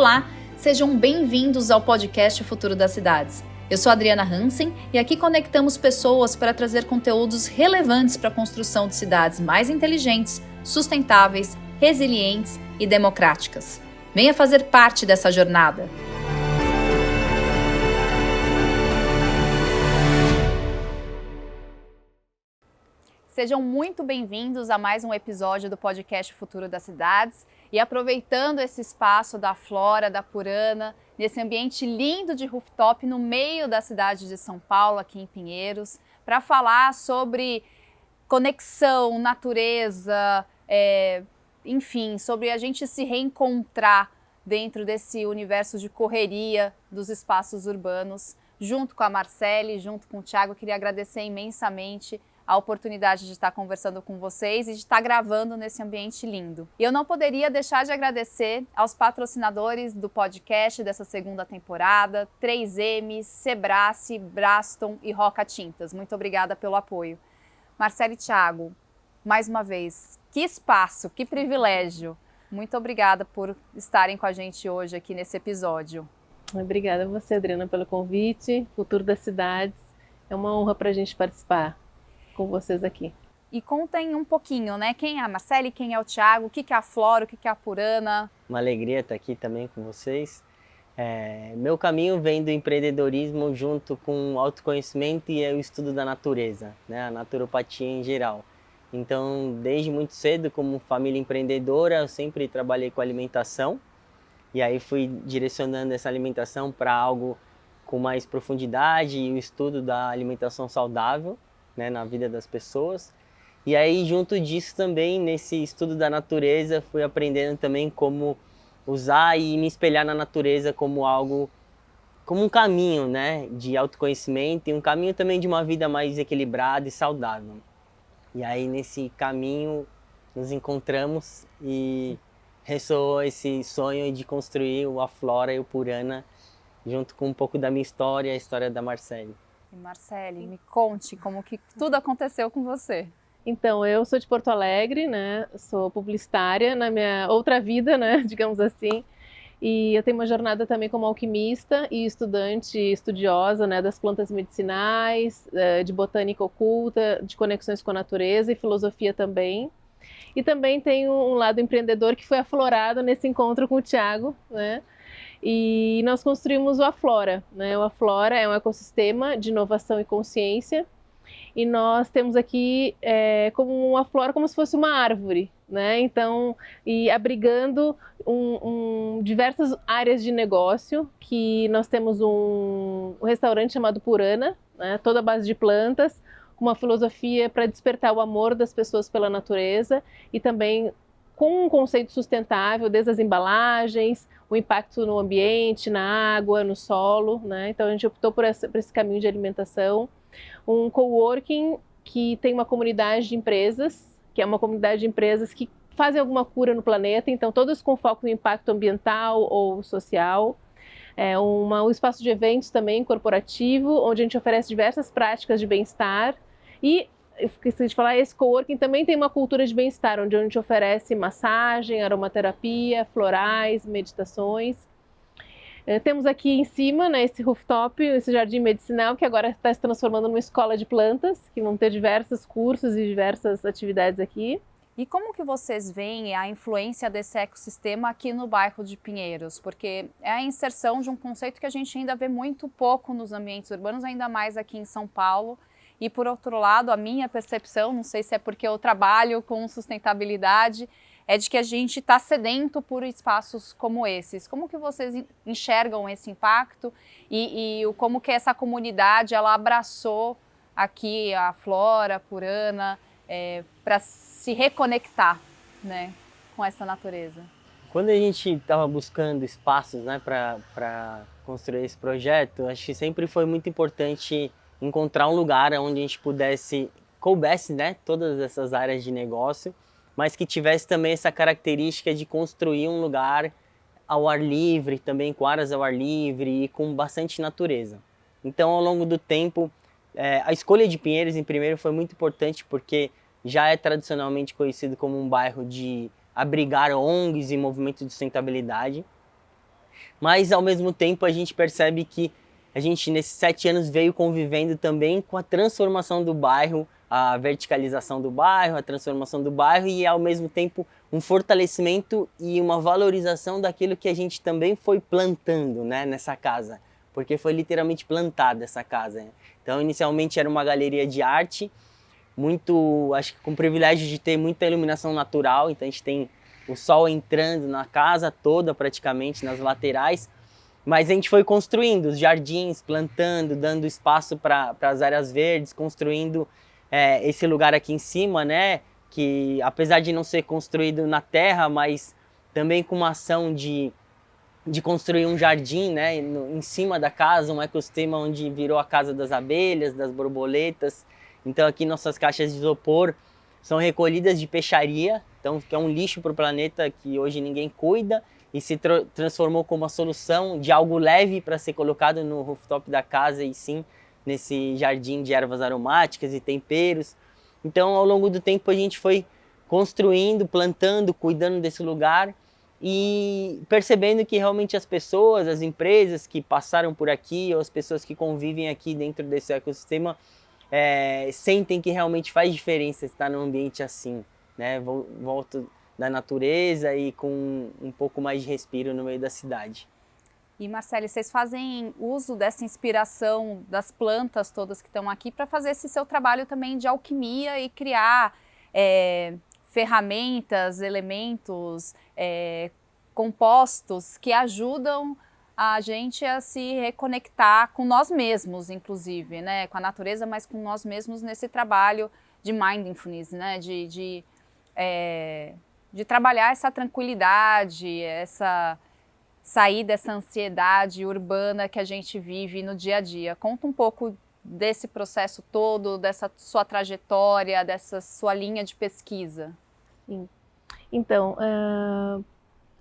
Olá, sejam bem-vindos ao podcast Futuro das Cidades. Eu sou Adriana Hansen e aqui conectamos pessoas para trazer conteúdos relevantes para a construção de cidades mais inteligentes, sustentáveis, resilientes e democráticas. Venha fazer parte dessa jornada. Sejam muito bem-vindos a mais um episódio do podcast Futuro das Cidades e aproveitando esse espaço da Flora, da Purana, nesse ambiente lindo de rooftop no meio da cidade de São Paulo, aqui em Pinheiros, para falar sobre conexão, natureza, enfim, sobre a gente se reencontrar dentro desse universo de correria dos espaços urbanos, junto com a Marcele, junto com o Thiago. Eu queria agradecer imensamente a oportunidade de estar conversando com vocês e de estar gravando nesse ambiente lindo. E eu não poderia deixar de agradecer aos patrocinadores do podcast dessa segunda temporada, 3M, Sebrae, Braston e Roca Tintas. Muito obrigada pelo apoio. Marcele e Thiago, mais uma vez, que espaço, que privilégio. Muito obrigada por estarem com a gente hoje aqui nesse episódio. Obrigada a você, Adriana, pelo convite. Futuro das Cidades, é uma honra para a gente participar com vocês aqui. E contem um pouquinho, né? Quem é a Marcele, quem é o Thiago, o que é a Flora, o que é a Purana? Uma alegria estar aqui também com vocês. Meu caminho vem do empreendedorismo junto com o autoconhecimento e o estudo da natureza, né? A naturopatia em geral. Então, desde muito cedo, como família empreendedora, eu sempre trabalhei com alimentação. E aí fui direcionando essa alimentação para algo com mais profundidade e o estudo da alimentação saudável, né, na vida das pessoas. E aí, junto disso também, nesse estudo da natureza, fui aprendendo também como usar e me espelhar na natureza como algo, como um caminho, né, de autoconhecimento e um caminho também de uma vida mais equilibrada e saudável. E aí, nesse caminho, nos encontramos e ressoou esse sonho de construir a Flora e o Purana, junto com um pouco da minha história e a história da Marcele. Marcele, me conte como que tudo aconteceu com você. Então, eu sou de Porto Alegre, né? Sou publicitária na minha outra vida, né? Digamos assim. E eu tenho uma jornada também como alquimista e estudiosa, né? Das plantas medicinais, de botânica oculta, de conexões com a natureza e filosofia também. E também tenho um lado empreendedor que foi aflorado nesse encontro com o Thiago, né? E nós construímos o Aflora, né? O Aflora é um ecossistema de inovação e consciência e nós temos aqui como uma flora como se fosse uma árvore, né? Então, e abrigando diversas áreas de negócio, que nós temos um restaurante chamado Purana, né? Toda a base de plantas, com uma filosofia para despertar o amor das pessoas pela natureza e também com um conceito sustentável, desde as embalagens, o impacto no ambiente, na água, no solo, né? Então a gente optou por esse caminho de alimentação. Um coworking que tem uma comunidade de empresas, que é uma comunidade de empresas que fazem alguma cura no planeta, então todas com foco no impacto ambiental ou social. Um espaço de eventos também corporativo, onde a gente oferece diversas práticas de bem-estar. E eu esqueci de falar, esse coworking também tem uma cultura de bem-estar, onde a gente oferece massagem, aromaterapia, florais, meditações. Temos aqui em cima, né, esse rooftop, esse jardim medicinal, que agora está se transformando numa escola de plantas, que vão ter diversos cursos e diversas atividades aqui. E como que vocês veem a influência desse ecossistema aqui no bairro de Pinheiros? Porque é a inserção de um conceito que a gente ainda vê muito pouco nos ambientes urbanos, ainda mais aqui em São Paulo. E por outro lado, a minha percepção, não sei se é porque eu trabalho com sustentabilidade, é de que a gente está sedento por espaços como esses. Como que vocês enxergam esse impacto e como que essa comunidade ela abraçou aqui a Flora, a Purana, para se reconectar, né, com essa natureza? Quando a gente estava buscando espaços, né, para construir esse projeto, acho que sempre foi muito importante encontrar um lugar onde a gente coubesse, né, todas essas áreas de negócio, mas que tivesse também essa característica de construir um lugar ao ar livre, também com áreas ao ar livre e com bastante natureza. Então, ao longo do tempo, a escolha de Pinheiros, em primeiro, foi muito importante porque já é tradicionalmente conhecido como um bairro de abrigar ONGs e movimentos de sustentabilidade. Mas, ao mesmo tempo, a gente percebe que a gente, nesses 7 anos, veio convivendo também com a transformação do bairro, a verticalização do bairro, a transformação do bairro e, ao mesmo tempo, um fortalecimento e uma valorização daquilo que a gente também foi plantando, né, nessa casa, porque foi literalmente plantada essa casa. Né? Então, inicialmente era uma galeria de arte, acho que com o privilégio de ter muita iluminação natural, então a gente tem o sol entrando na casa toda praticamente, nas laterais, mas a gente foi construindo os jardins, plantando, dando espaço para as áreas verdes, construindo esse lugar aqui em cima, né? Que apesar de não ser construído na terra, mas também com uma ação de construir um jardim, né? Em cima da casa, um ecossistema onde virou a casa das abelhas, das borboletas. Então aqui nossas caixas de isopor são recolhidas de peixaria, então que é um lixo para o planeta que hoje ninguém cuida, e se transformou como uma solução de algo leve para ser colocado no rooftop da casa e sim nesse jardim de ervas aromáticas e temperos. Então, ao longo do tempo, a gente foi construindo, plantando, cuidando desse lugar e percebendo que realmente as pessoas, as empresas que passaram por aqui ou as pessoas que convivem aqui dentro desse ecossistema sentem que realmente faz diferença estar num ambiente assim, né? Volto da natureza e com um pouco mais de respiro no meio da cidade. E Marcele, vocês fazem uso dessa inspiração das plantas todas que estão aqui para fazer esse seu trabalho também de alquimia e criar ferramentas, elementos, compostos que ajudam a gente a se reconectar com nós mesmos, inclusive, né? Com a natureza, mas com nós mesmos nesse trabalho de mindfulness, né? De trabalhar essa tranquilidade, sair dessa ansiedade urbana que a gente vive no dia a dia. Conta um pouco desse processo todo, dessa sua trajetória, dessa sua linha de pesquisa. Sim. Então,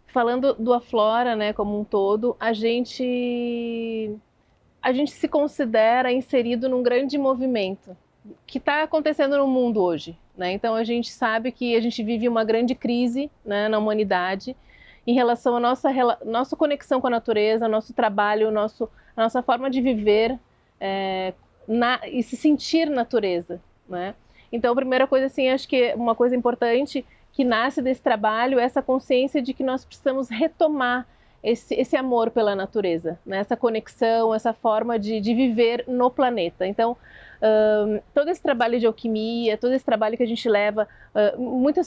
falando do Aflora, né, como um todo, a gente se considera inserido num grande movimento que está acontecendo no mundo hoje, né? Então a gente sabe que a gente vive uma grande crise, né, na humanidade em relação à nossa conexão com a natureza, nosso trabalho, a nossa forma de viver e se sentir natureza, né? Então a primeira coisa, assim, acho que uma coisa importante que nasce desse trabalho é essa consciência de que nós precisamos retomar esse amor pela natureza, né? Essa conexão, essa forma de viver no planeta. Então, todo esse trabalho de alquimia, todo esse trabalho que a gente leva muito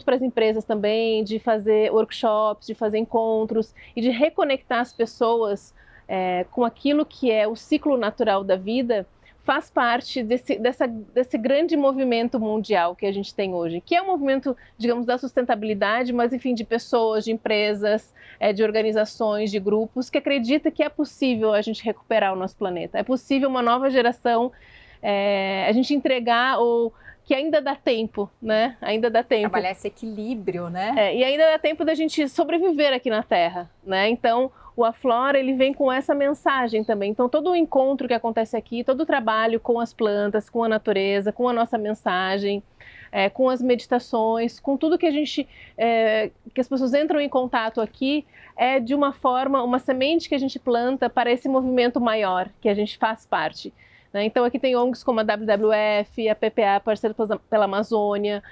para as empresas também, de fazer workshops, de fazer encontros e de reconectar as pessoas com aquilo que é o ciclo natural da vida, faz parte desse grande movimento mundial que a gente tem hoje, que é um movimento, digamos, da sustentabilidade, mas enfim, de pessoas, de empresas, de organizações, de grupos, que acredita que é possível a gente recuperar o nosso planeta, é possível uma nova geração, a gente entregar ou que ainda dá tempo, né? Ainda dá tempo. Trabalhar esse equilíbrio, né? E ainda dá tempo da gente sobreviver aqui na Terra, né? Então, o Aflora, ele vem com essa mensagem também. Então, todo o encontro que acontece aqui, todo o trabalho com as plantas, com a natureza, com a nossa mensagem, com as meditações, com tudo que que as pessoas entram em contato aqui, é de uma forma, uma semente que a gente planta para esse movimento maior, que a gente faz parte. Então aqui tem ONGs como a WWF, a PPA, Parceiro pela Amazônia,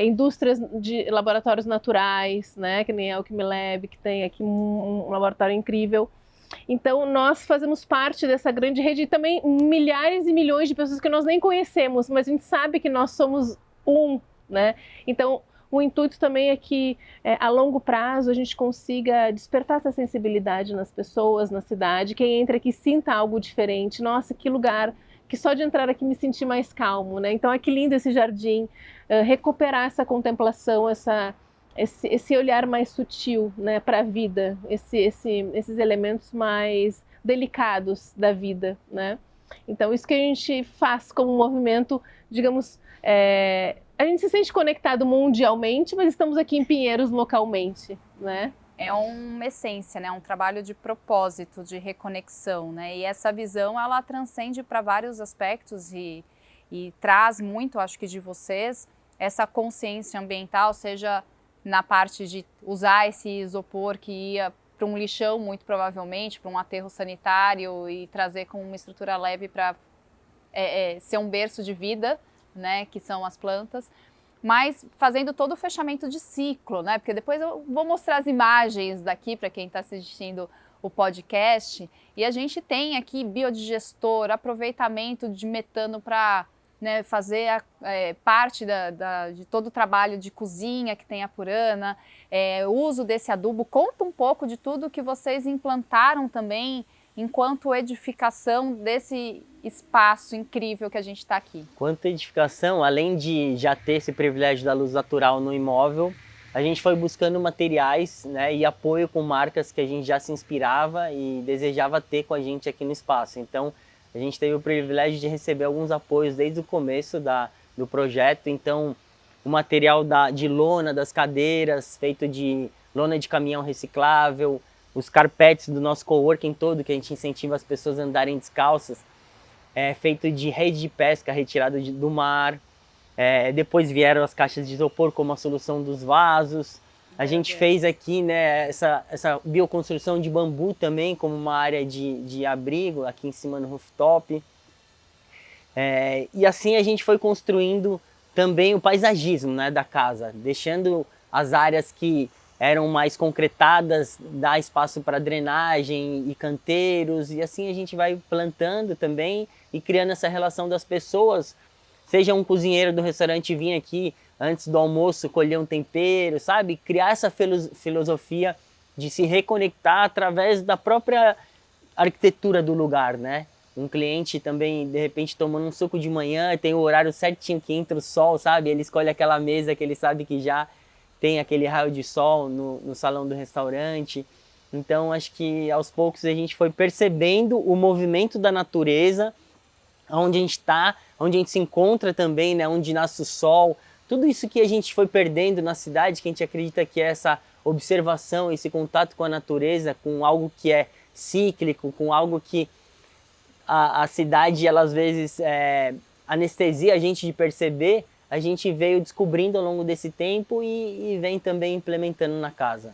indústrias de laboratórios naturais, né, que nem a Alchemy Lab, que tem aqui um laboratório incrível. Então nós fazemos parte dessa grande rede e também milhares e milhões de pessoas que nós nem conhecemos, mas a gente sabe que nós somos né? Então o intuito também é que a longo prazo a gente consiga despertar essa sensibilidade nas pessoas, na cidade, quem entra aqui sinta algo diferente, nossa, que lugar, que só de entrar aqui me sentir mais calmo, né? Então, que lindo esse jardim, recuperar essa contemplação, esse olhar mais sutil, né, para a vida, esses elementos mais delicados da vida, né? Então, isso que a gente faz como um movimento, digamos, a gente se sente conectado mundialmente, mas estamos aqui em Pinheiros localmente, né? É uma essência, né? Um trabalho de propósito, de reconexão, né? E essa visão, ela transcende para vários aspectos e traz muito, acho que de vocês, essa consciência ambiental, seja na parte de usar esse isopor que ia para um lixão, muito provavelmente, para um aterro sanitário e trazer com uma estrutura leve para ser um berço de vida, né, que são as plantas, mas fazendo todo o fechamento de ciclo, né, porque depois eu vou mostrar as imagens daqui para quem está assistindo o podcast, e a gente tem aqui biodigestor, aproveitamento de metano para, né, fazer parte de todo o trabalho de cozinha que tem a Purana, o uso desse adubo. Conta um pouco de tudo que vocês implantaram também enquanto edificação desse espaço incrível que a gente está aqui. Quanto à edificação, além de já ter esse privilégio da luz natural no imóvel, a gente foi buscando materiais, né, e apoio com marcas que a gente já se inspirava e desejava ter com a gente aqui no espaço. Então, a gente teve o privilégio de receber alguns apoios desde o começo do projeto. Então, o material de lona das cadeiras, feito de lona de caminhão reciclável, os carpetes do nosso coworking todo, que a gente incentiva as pessoas a andarem descalças, feito de rede de pesca retirado do mar. Depois vieram as caixas de isopor como a solução dos vasos. A gente fez aqui, né, essa bioconstrução de bambu também como uma área de abrigo aqui em cima no rooftop. E assim a gente foi construindo também o paisagismo, né, da casa, deixando as áreas que eram mais concretadas, dar espaço para drenagem e canteiros, e assim a gente vai plantando também e criando essa relação das pessoas. Seja um cozinheiro do restaurante vir aqui antes do almoço colher um tempero, sabe? Criar essa filosofia de se reconectar através da própria arquitetura do lugar, né? Um cliente também, de repente, tomando um suco de manhã, tem o horário certinho que entra o sol, sabe? Ele escolhe aquela mesa que ele sabe que já tem aquele raio de sol no salão do restaurante. Então, acho que aos poucos a gente foi percebendo o movimento da natureza, onde a gente está, onde a gente se encontra também, né? Onde nasce o sol. Tudo isso que a gente foi perdendo na cidade, que a gente acredita que é essa observação, esse contato com a natureza, com algo que é cíclico, com algo que a cidade, ela às vezes anestesia a gente de perceber, a gente veio descobrindo ao longo desse tempo e vem também implementando na casa.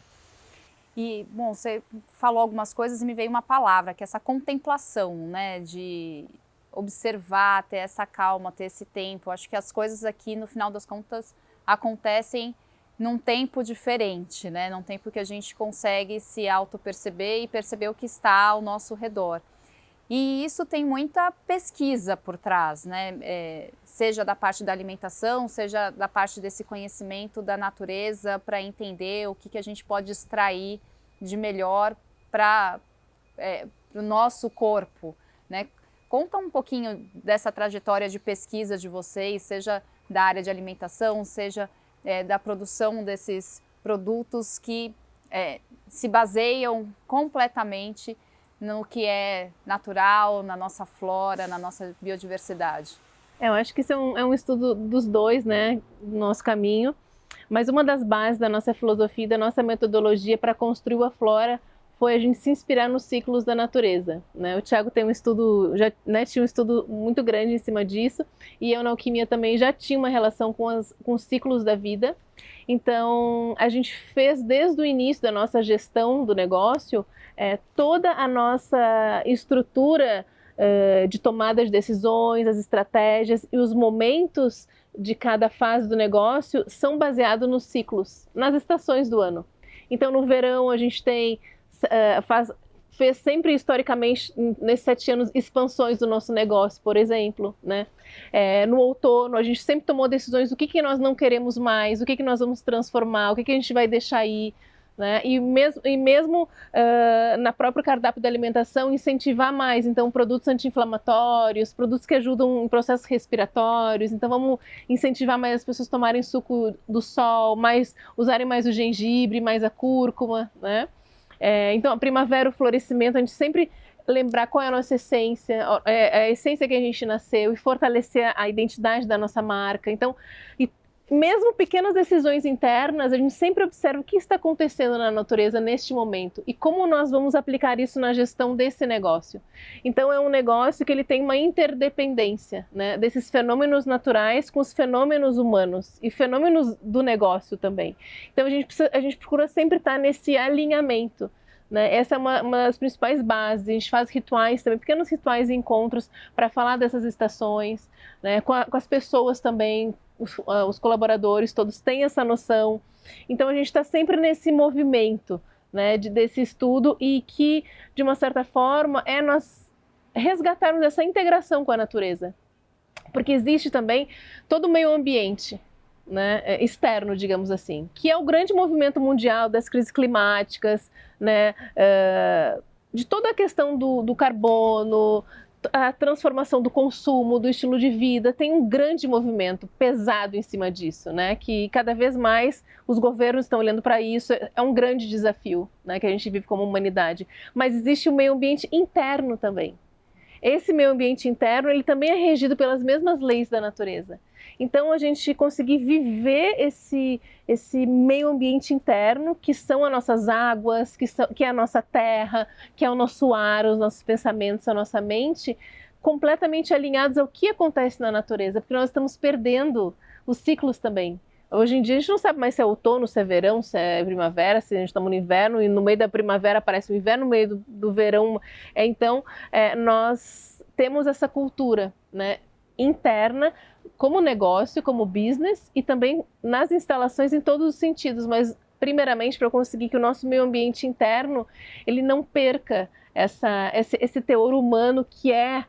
E, bom, você falou algumas coisas e me veio uma palavra, que é essa contemplação, né, de observar, ter essa calma, ter esse tempo. Acho que as coisas aqui, no final das contas, acontecem num tempo diferente, né, num tempo que a gente consegue se auto-perceber e perceber o que está ao nosso redor. E isso tem muita pesquisa por trás, né? Seja da parte da alimentação, seja da parte desse conhecimento da natureza, para entender o que a gente pode extrair de melhor para o nosso corpo, né? Conta um pouquinho dessa trajetória de pesquisa de vocês, seja da área de alimentação, seja da produção desses produtos que se baseiam completamente no que é natural, na nossa flora, na nossa biodiversidade. Eu acho que isso é um estudo dos dois, né, do nosso caminho, mas uma das bases da nossa filosofia, da nossa metodologia para construir a flora foi a gente se inspirar nos ciclos da natureza, né? O Thiago tem um estudo, tinha um estudo muito grande em cima disso, e eu na alquimia também já tinha uma relação com os ciclos da vida. Então a gente fez desde o início da nossa gestão do negócio toda a nossa estrutura de tomada de decisões, as estratégias e os momentos de cada fase do negócio são baseados nos ciclos, nas estações do ano. Então no verão a gente fez sempre historicamente nesses 7 anos expansões do nosso negócio, por exemplo, né? No outono a gente sempre tomou decisões do que nós não queremos mais, o que nós vamos transformar, o que a gente vai deixar aí, né? E mesmo na própria cardápio da alimentação incentivar mais, então produtos anti-inflamatórios, produtos que ajudam em processos respiratórios, então vamos incentivar mais as pessoas a tomarem suco do sol, usarem mais o gengibre, mais a cúrcuma, né? Então a primavera, o florescimento, a gente sempre lembrar qual é a nossa essência, a essência que a gente nasceu e fortalecer a identidade da nossa marca. Então, mesmo pequenas decisões internas, a gente sempre observa o que está acontecendo na natureza neste momento e como nós vamos aplicar isso na gestão desse negócio. Então é um negócio que ele tem uma interdependência, né, desses fenômenos naturais com os fenômenos humanos e fenômenos do negócio também. Então a gente procura sempre estar nesse alinhamento, né? Essa é uma das principais bases. A gente faz rituais também, pequenos rituais e encontros para falar dessas estações, né? Com as pessoas também, os colaboradores todos têm essa noção. Então a gente está sempre nesse movimento, né, desse estudo, e que, de uma certa forma, é nós resgatarmos essa integração com a natureza. Porque existe também todo o meio ambiente, né, externo, digamos assim, que é o grande movimento mundial das crises climáticas, né, de toda a questão do carbono, a transformação do consumo, do estilo de vida. Tem um grande movimento pesado em cima disso, né, que cada vez mais os governos estão olhando para isso. É um grande desafio, né, que a gente vive como humanidade. Mas existe o meio ambiente interno também. Esse meio ambiente interno, ele também é regido pelas mesmas leis da natureza. Então, a gente conseguir viver esse meio ambiente interno, que são as nossas águas, que é a nossa terra, que é o nosso ar, os nossos pensamentos, a nossa mente, completamente alinhados ao que acontece na natureza, porque nós estamos perdendo os ciclos também. Hoje em dia a gente não sabe mais se é outono, se é verão, se é primavera, se a gente está no inverno e no meio da primavera aparece o inverno, no meio do verão. Então, nós temos essa cultura, né, interna, como negócio, como business, e também nas instalações em todos os sentidos, mas primeiramente para conseguir que o nosso meio ambiente interno ele não perca esse teor humano que é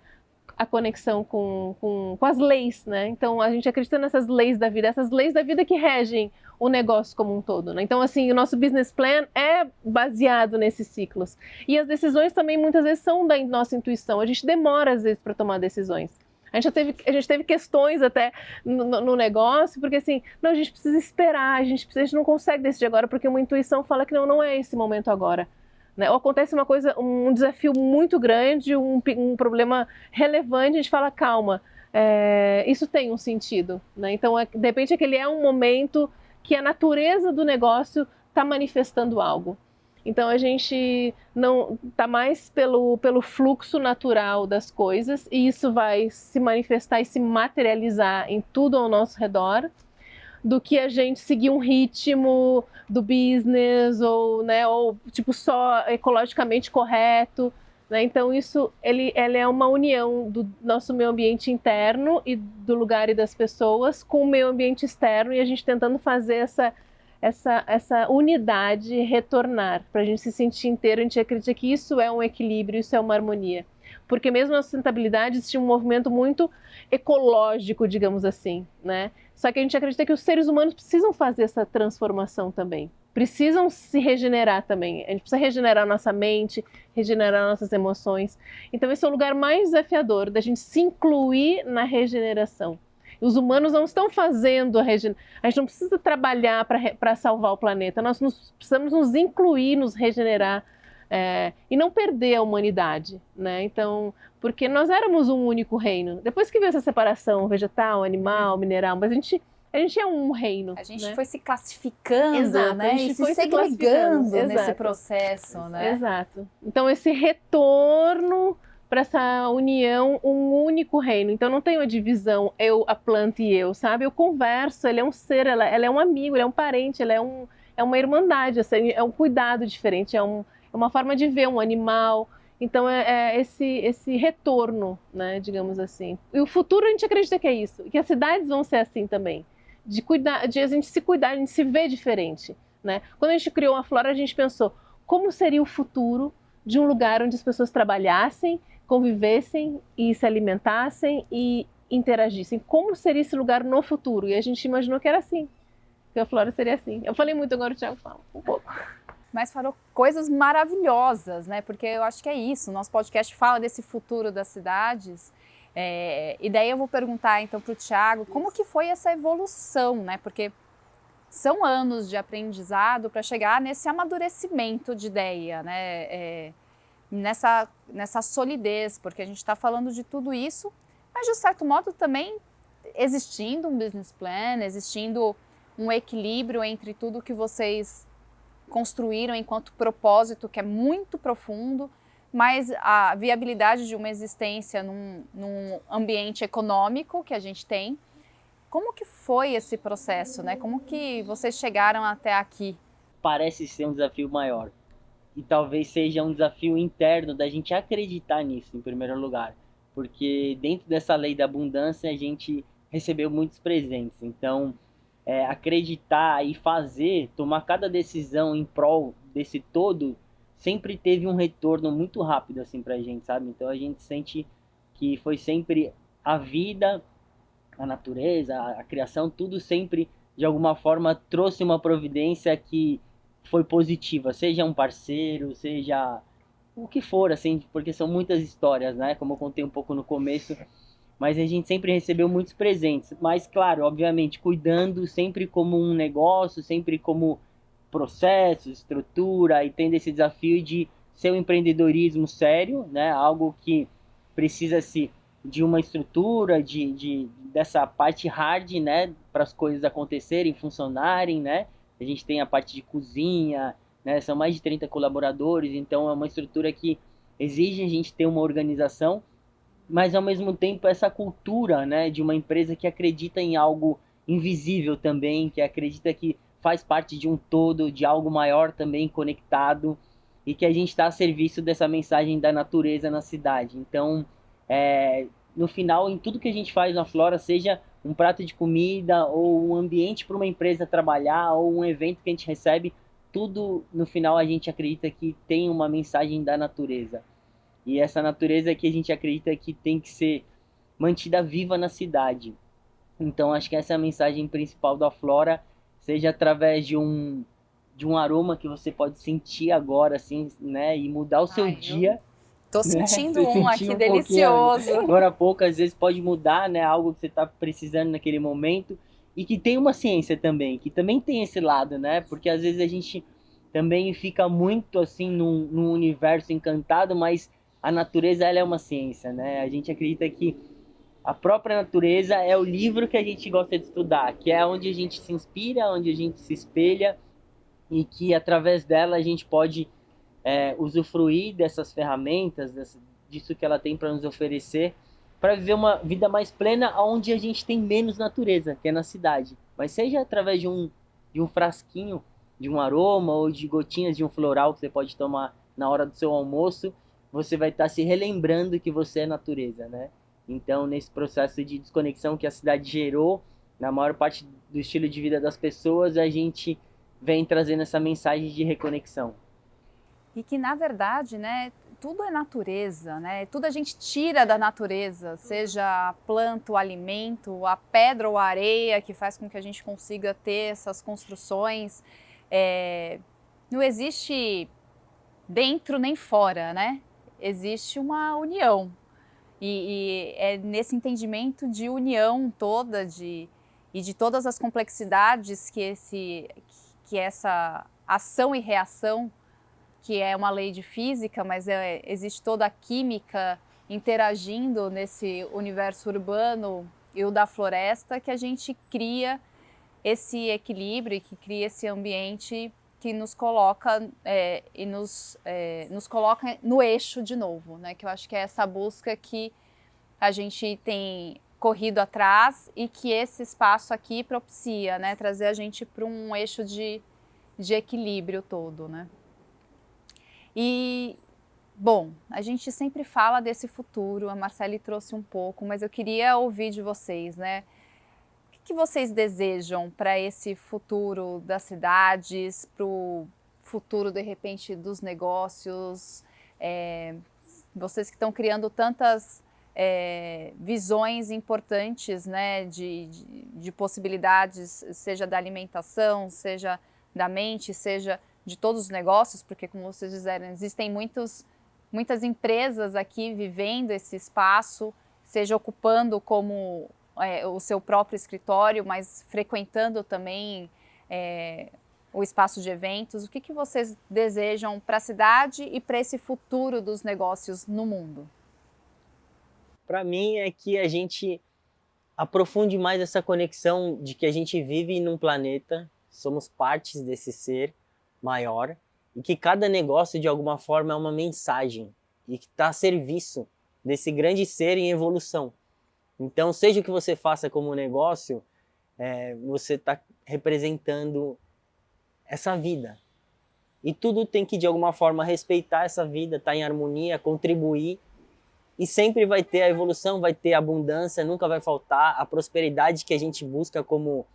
a conexão com as leis, né? Então a gente acredita nessas leis da vida, essas leis da vida que regem o negócio como um todo, né? Então assim, o nosso business plan é baseado nesses ciclos, e as decisões também muitas vezes são da nossa intuição. A gente demora às vezes para tomar decisões. A gente teve questões até no negócio, porque assim, não, a gente precisa esperar, a gente não consegue decidir agora, porque uma intuição fala que não é esse momento agora. Né? Ou acontece uma coisa, um desafio muito grande, um problema relevante, a gente fala, calma, isso tem um sentido. Né? Então, de repente, aquele é um momento que a natureza do negócio está manifestando algo. Então a gente não está mais pelo fluxo natural das coisas, e isso vai se manifestar e se materializar em tudo ao nosso redor, do que a gente seguir um ritmo do business ou tipo só ecologicamente correto, né? Então isso ele é uma união do nosso meio ambiente interno e do lugar e das pessoas com o meio ambiente externo, e a gente tentando fazer essa unidade retornar, para a gente se sentir inteiro. A gente acredita que isso é um equilíbrio, isso é uma harmonia. Porque mesmo na sustentabilidade existe um movimento muito ecológico, digamos assim, né? Só que a gente acredita que os seres humanos precisam fazer essa transformação também. Precisam se regenerar também. A gente precisa regenerar nossa mente, regenerar nossas emoções. Então esse é o lugar mais desafiador, da gente se incluir na regeneração. Os humanos não estão fazendo a regeneração. A gente não precisa trabalhar para salvar o planeta. Nós precisamos nos incluir, nos regenerar e não perder a humanidade, né? Então, porque nós éramos um único reino. Depois que veio essa separação vegetal, animal, mineral, mas a gente é um reino. A gente, né, foi se classificando, exato, né? A gente e foi se segregando nesse exato, processo, né? Exato. Então esse retorno para essa união, um único reino. Então não tem uma divisão, eu, a planta e eu, sabe? Eu converso, ele é um ser, ela é um amigo, ele é um parente, ela é uma irmandade, assim, é um cuidado diferente, é uma forma de ver um animal. Então é esse retorno, né, digamos assim. E o futuro a gente acredita que é isso, que as cidades vão ser assim também, de cuidar, de a gente se cuidar, a gente se vê diferente, né? Quando a gente criou a Flora, a gente pensou como seria o futuro de um lugar onde as pessoas trabalhassem, convivessem e se alimentassem e interagissem. Como seria esse lugar no futuro? E a gente imaginou que era assim, que a Flora seria assim. Eu falei muito, agora o Thiago fala um pouco. Mas falou coisas maravilhosas, né? Porque eu acho que é isso, o nosso podcast fala desse futuro das cidades. E daí eu vou perguntar então para o Thiago, como que foi essa evolução, né? Porque são anos de aprendizado para chegar nesse amadurecimento de ideia, né? Nessa solidez, porque a gente está falando de tudo isso, mas de certo modo também existindo um business plan, existindo um equilíbrio entre tudo que vocês construíram enquanto propósito, que é muito profundo, mas a viabilidade de uma existência num ambiente econômico que a gente tem. Como que foi esse processo, né? Como que vocês chegaram até aqui? Parece ser um desafio maior, e talvez seja um desafio interno da gente acreditar nisso, em primeiro lugar. Porque dentro dessa lei da abundância, a gente recebeu muitos presentes. Então, acreditar e fazer, tomar cada decisão em prol desse todo, sempre teve um retorno muito rápido assim pra gente, sabe? Então a gente sente que foi sempre a vida, a natureza, a criação, tudo sempre de alguma forma trouxe uma providência que foi positiva, seja um parceiro, seja o que for, assim, porque são muitas histórias, né? Como eu contei um pouco no começo, mas a gente sempre recebeu muitos presentes. Mas, claro, obviamente, cuidando sempre como um negócio, sempre como processo, estrutura, e tendo esse desafio de ser um empreendedorismo sério, né? Algo que precisa-se de uma estrutura, dessa parte hard, né? Para as coisas acontecerem, funcionarem, né? A gente tem a parte de cozinha, né? São mais de 30 colaboradores, então é uma estrutura que exige a gente ter uma organização, mas ao mesmo tempo essa cultura, né, de uma empresa que acredita em algo invisível também, que acredita que faz parte de um todo, de algo maior também conectado, e que a gente está a serviço dessa mensagem da natureza na cidade. Então, no final, em tudo que a gente faz na Flora, seja um prato de comida, ou um ambiente para uma empresa trabalhar, ou um evento que a gente recebe, tudo no final a gente acredita que tem uma mensagem da natureza. E essa natureza que a gente acredita que tem que ser mantida viva na cidade. Então acho que essa é a mensagem principal da Flora, seja através de um aroma que você pode sentir agora, assim, né? E mudar o seu dia. Tô sentindo Você um sentiu aqui um delicioso. Agora há pouco, às vezes pode mudar, né? Algo que você está precisando naquele momento. E que tem uma ciência também, que também tem esse lado, né? Porque às vezes a gente também fica muito assim num universo encantado, mas a natureza ela é uma ciência, né? A gente acredita que a própria natureza é o livro que a gente gosta de estudar, que é onde a gente se inspira, onde a gente se espelha, e que através dela a gente pode usufruir dessas ferramentas, disso que ela tem para nos oferecer, para viver uma vida mais plena, onde a gente tem menos natureza, que é na cidade. Mas seja através de um frasquinho, de um aroma, ou de gotinhas de um floral que você pode tomar na hora do seu almoço, você vai estar se relembrando que você é natureza, né? Então, nesse processo de desconexão que a cidade gerou, na maior parte do estilo de vida das pessoas, a gente vem trazendo essa mensagem de reconexão. E que, na verdade, né, tudo é natureza, né? Tudo a gente tira da natureza, seja a planta, o alimento, a pedra ou a areia, que faz com que a gente consiga ter essas construções. Não existe dentro nem fora, né? Existe uma união. E é nesse entendimento de união toda e de todas as complexidades que essa ação e reação, que é uma lei de física, mas existe toda a química interagindo nesse universo urbano e o da floresta, que a gente cria esse equilíbrio, que cria esse ambiente que nos coloca nos coloca no eixo de novo, né? Que eu acho que é essa busca que a gente tem corrido atrás e que esse espaço aqui propicia, né? Trazer a gente para um eixo de equilíbrio todo, né? E, bom, a gente sempre fala desse futuro, a Marcele trouxe um pouco, mas eu queria ouvir de vocês, né? O que vocês desejam para esse futuro das cidades, para o futuro, de repente, dos negócios? Vocês que estão criando tantas visões importantes, né, de possibilidades, seja da alimentação, seja da mente, seja de todos os negócios, porque, como vocês disseram, existem muitas empresas aqui vivendo esse espaço, seja ocupando como o seu próprio escritório, mas frequentando também o espaço de eventos. O que vocês desejam para a cidade e para esse futuro dos negócios no mundo? Para mim é que a gente aprofunde mais essa conexão de que a gente vive num planeta, somos partes desse ser maior, e que cada negócio de alguma forma é uma mensagem e que está a serviço desse grande ser em evolução. Então, seja o que você faça como negócio, você está representando essa vida. e tudo tem que de alguma forma respeitar essa vida, estar em harmonia, contribuir, e sempre vai ter a evolução, vai ter a abundância, nunca vai faltar a prosperidade que a gente busca como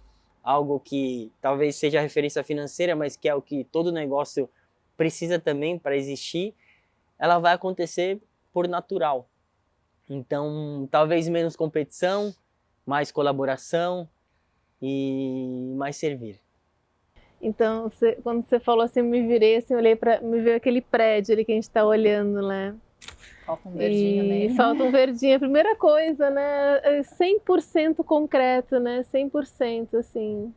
algo que talvez seja referência financeira, mas que é o que todo negócio precisa também para existir, ela vai acontecer por natural. Então, talvez menos competição, mais colaboração e mais servir. Então, quando você falou assim, eu me virei, assim, olhei para me veio aquele prédio ali que a gente está olhando, né? Falta um verdinho nele. Falta um verdinho. A primeira coisa, né? É 100% concreto, né? 100%, assim.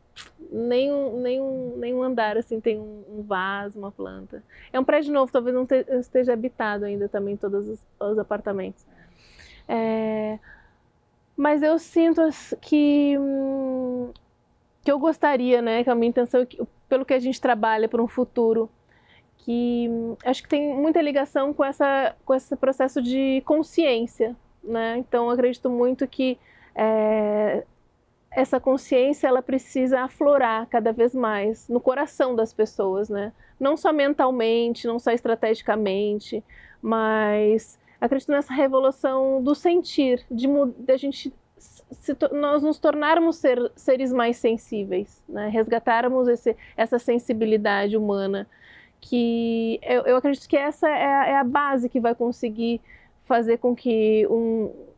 Nenhum andar, assim, tem um vaso, uma planta. É um prédio novo, talvez não esteja habitado ainda também, todos os apartamentos. Mas eu sinto que eu gostaria, né? Que a minha intenção, pelo que a gente trabalha por um futuro, que acho que tem muita ligação com esse processo de consciência, né? Então, eu acredito muito que essa consciência ela precisa aflorar cada vez mais no coração das pessoas, né? Não só mentalmente, não só estrategicamente, mas acredito nessa revolução do sentir, de a gente nós nos tornarmos seres mais sensíveis, né? Resgatarmos essa sensibilidade humana, que eu acredito que essa é a base que vai conseguir fazer com que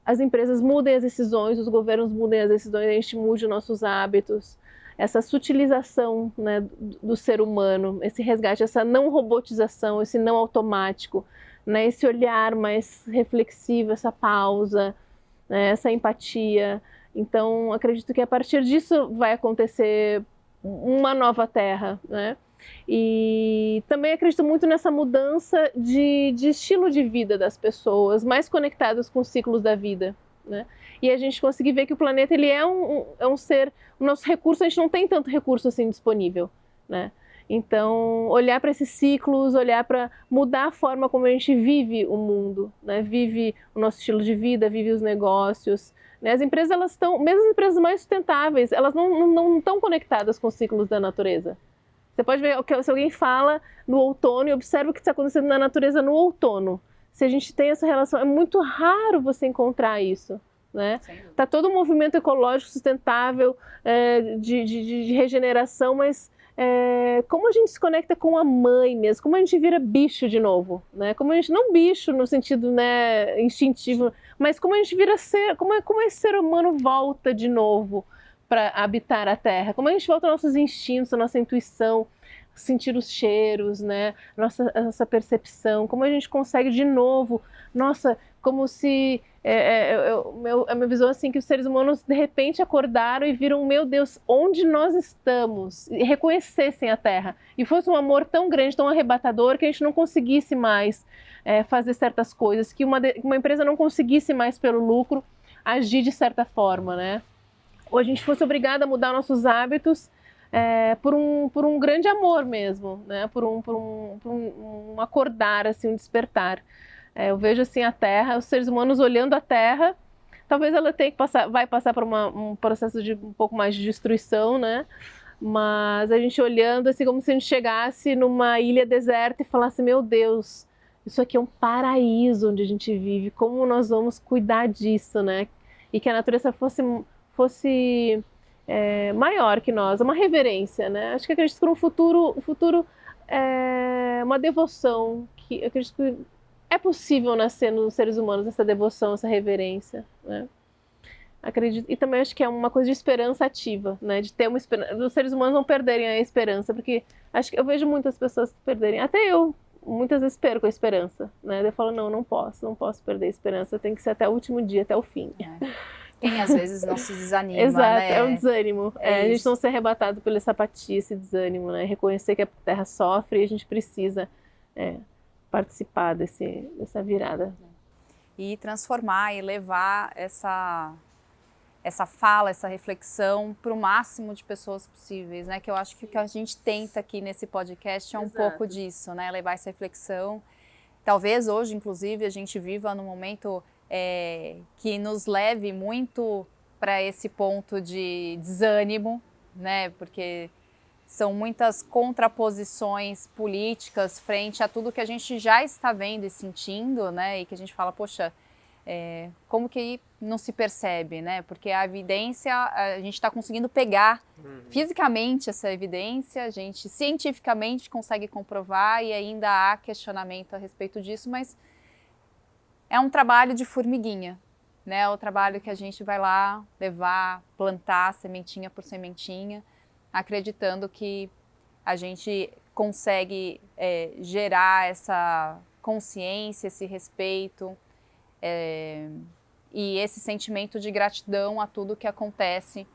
as empresas mudem as decisões, os governos mudem as decisões, a gente mude os nossos hábitos, essa sutilização, né, do ser humano, esse resgate, essa não robotização, esse não automático, né, esse olhar mais reflexivo, essa pausa, né, essa empatia. Então, acredito que a partir disso vai acontecer uma nova terra, né? E também acredito muito nessa mudança de estilo de vida das pessoas, mais conectadas com os ciclos da vida, né? E a gente conseguir ver que o planeta ele é um ser, o nosso recurso, a gente não tem tanto recurso assim disponível, né? Então, olhar para esses ciclos, olhar para mudar a forma como a gente vive o mundo, né? Vive o nosso estilo de vida, vive os negócios, né? As empresas, elas estão, mesmo as empresas mais sustentáveis, elas não estão conectadas com os ciclos da natureza. Você pode ver, se alguém fala no outono e observa o que está acontecendo na natureza no outono. Se a gente tem essa relação, é muito raro você encontrar isso, né? Tá todo um movimento ecológico sustentável, de regeneração, mas como a gente se conecta com a mãe mesmo, como a gente vira bicho de novo, né? Como a gente, não bicho no sentido, né, instintivo, mas como a gente vira ser, como esse ser humano volta de novo para habitar a Terra, como a gente volta aos nossos instintos, a nossa intuição, sentir os cheiros, né? A nossa percepção, como a gente consegue de novo, nossa, como se a minha visão é assim, que os seres humanos de repente acordaram e viram, meu Deus, onde nós estamos, e reconhecessem a Terra, e fosse um amor tão grande, tão arrebatador, que a gente não conseguisse mais fazer certas coisas, que uma empresa não conseguisse mais pelo lucro agir de certa forma, né? Ou a gente fosse obrigada a mudar nossos hábitos por um grande amor mesmo, né? Por um acordar, assim, um despertar. Eu vejo assim a Terra, os seres humanos olhando a Terra, talvez ela vai passar por um processo de um pouco mais de destruição, né? Mas a gente olhando assim como se a gente chegasse numa ilha deserta e falasse, meu Deus, isso aqui é um paraíso onde a gente vive, como nós vamos cuidar disso, né? E que a natureza fosse maior que nós, uma reverência, né? Acho que acredito que no futuro uma devoção, que eu acredito que é possível nascer nos seres humanos essa devoção, essa reverência, né? Acredito, e também acho que é uma coisa de esperança ativa, né? De ter uma esperança, os seres humanos não perderem a esperança, porque acho que eu vejo muitas pessoas perderem, até eu muitas vezes perco a esperança, né? Eu falo, não posso perder a esperança, tem que ser até o último dia, até o fim. Quem às vezes não se desanima, Exato, né? é um desânimo. A gente não ser arrebatado pela essa apatia, esse desânimo, né? Reconhecer que a Terra sofre e a gente precisa participar dessa virada. E transformar e levar essa fala, essa reflexão para o máximo de pessoas possíveis, né? Que eu acho que o que a gente tenta aqui nesse podcast é um pouco disso, né? Levar essa reflexão. Talvez hoje, inclusive, a gente viva num momento que nos leve muito para esse ponto de desânimo, né? Porque são muitas contraposições políticas frente a tudo que a gente já está vendo e sentindo, né? E que a gente fala, poxa, como que não se percebe, né? Porque a evidência, a gente está conseguindo pegar fisicamente essa evidência, a gente cientificamente consegue comprovar e ainda há questionamento a respeito disso, mas é um trabalho de formiguinha, né? É o trabalho que a gente vai lá levar, plantar sementinha por sementinha, acreditando que a gente consegue gerar essa consciência, esse respeito e esse sentimento de gratidão a tudo que acontece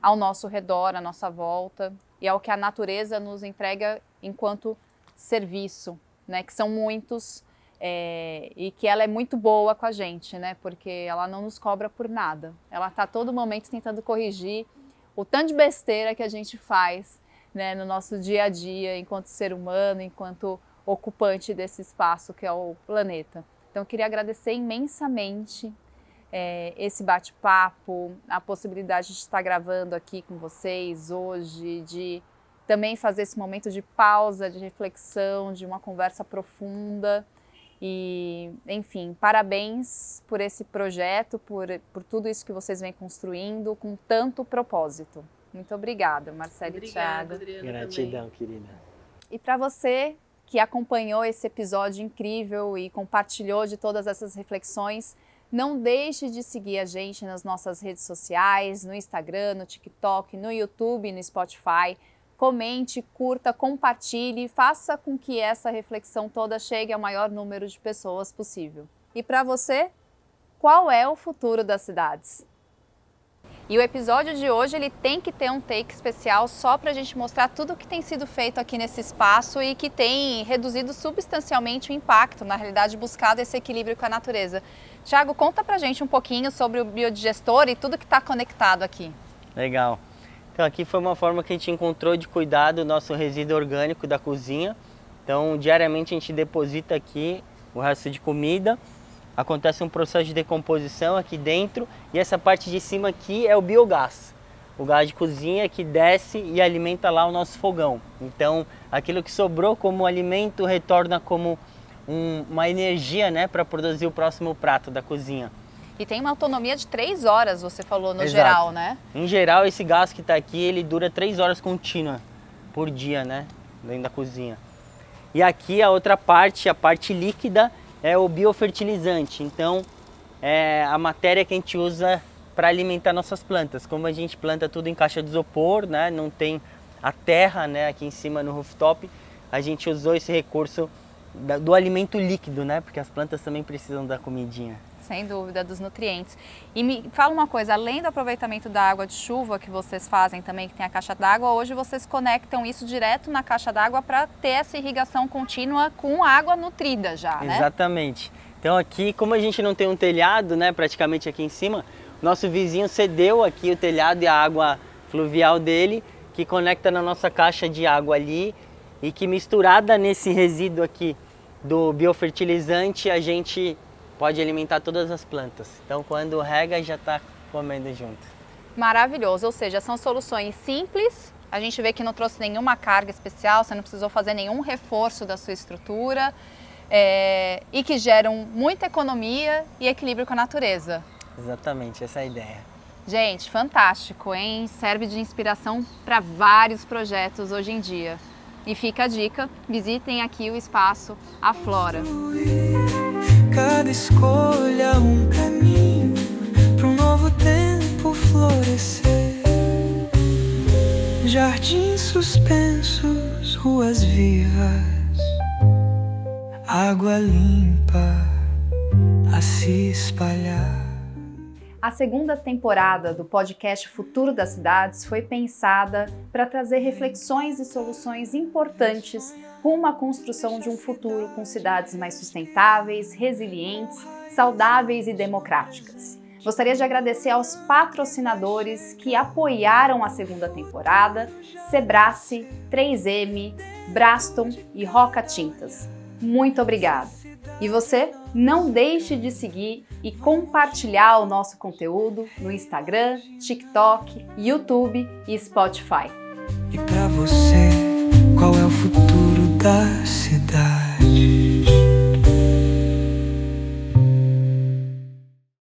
ao nosso redor, à nossa volta, e ao que a natureza nos entrega enquanto serviço, né? Que são muitos, e que ela é muito boa com a gente, né? Porque ela não nos cobra por nada. Ela está a todo momento tentando corrigir o tanto de besteira que a gente faz, né, no nosso dia a dia, enquanto ser humano, enquanto ocupante desse espaço que é o planeta. Então, eu queria agradecer imensamente esse bate-papo, a possibilidade de estar gravando aqui com vocês hoje, de também fazer esse momento de pausa, de reflexão, de uma conversa profunda. E, enfim, parabéns por esse projeto, por tudo isso que vocês vêm construindo com tanto propósito. Muito obrigada, Marcelo e Thiago. Gratidão, querida. E para você que acompanhou esse episódio incrível e compartilhou de todas essas reflexões, não deixe de seguir a gente nas nossas redes sociais, no Instagram, no TikTok, no YouTube e no Spotify. Comente, curta, compartilhe, faça com que essa reflexão toda chegue ao maior número de pessoas possível. E para você, qual é o futuro das cidades? E o episódio de hoje ele tem que ter um take especial só para a gente mostrar tudo o que tem sido feito aqui nesse espaço e que tem reduzido substancialmente o impacto, na realidade buscado esse equilíbrio com a natureza. Thiago, conta pra gente um pouquinho sobre o biodigestor e tudo que está conectado aqui. Legal. Então aqui foi uma forma que a gente encontrou de cuidar do nosso resíduo orgânico da cozinha. Então diariamente a gente deposita aqui o resto de comida. Acontece um processo de decomposição aqui dentro e essa parte de cima aqui é o biogás. O gás de cozinha que desce e alimenta lá o nosso fogão. Então aquilo que sobrou como alimento retorna como uma energia, né, para produzir o próximo prato da cozinha. E tem uma autonomia de 3 horas, você falou, no Exato. geral, né? Em geral, esse gás que está aqui, ele dura 3 horas contínuas por dia, né? Dentro da cozinha. E aqui a outra parte, a parte líquida, é o biofertilizante. Então, é a matéria que a gente usa para alimentar nossas plantas. Como a gente planta tudo em caixa de isopor, né? Não tem a terra, né? Aqui em cima no rooftop, a gente usou esse recurso do alimento líquido, né? Porque as plantas também precisam da comidinha. Sem dúvida, dos nutrientes. E me fala uma coisa, além do aproveitamento da água de chuva que vocês fazem também, que tem a caixa d'água, hoje vocês conectam isso direto na caixa d'água para ter essa irrigação contínua com água nutrida já, né? Exatamente. Então aqui, como a gente não tem um telhado, né, praticamente aqui em cima, nosso vizinho cedeu aqui o telhado e a água fluvial dele, que conecta na nossa caixa de água ali e que misturada nesse resíduo aqui do biofertilizante, a gente pode alimentar todas as plantas. Então, quando rega, já está comendo junto. Maravilhoso, ou seja, são soluções simples, a gente vê que não trouxe nenhuma carga especial, você não precisou fazer nenhum reforço da sua estrutura e que geram muita economia e equilíbrio com a natureza. Exatamente, essa é a ideia. Gente, fantástico, hein? Serve de inspiração para vários projetos hoje em dia. E fica a dica, visitem aqui o espaço A Flora. Cada escolha um caminho para um novo tempo florescer. Jardins suspensos, ruas vivas, água limpa a se espalhar. A segunda temporada do podcast Futuro das Cidades foi pensada para trazer reflexões e soluções importantes rumo à construção de um futuro com cidades mais sustentáveis, resilientes, saudáveis e democráticas. Gostaria de agradecer aos patrocinadores que apoiaram a segunda temporada, Sebrace, 3M, Braston e Roca Tintas. Muito obrigada! E você, não deixe de seguir e compartilhar o nosso conteúdo no Instagram, TikTok, YouTube e Spotify. E pra da cidade.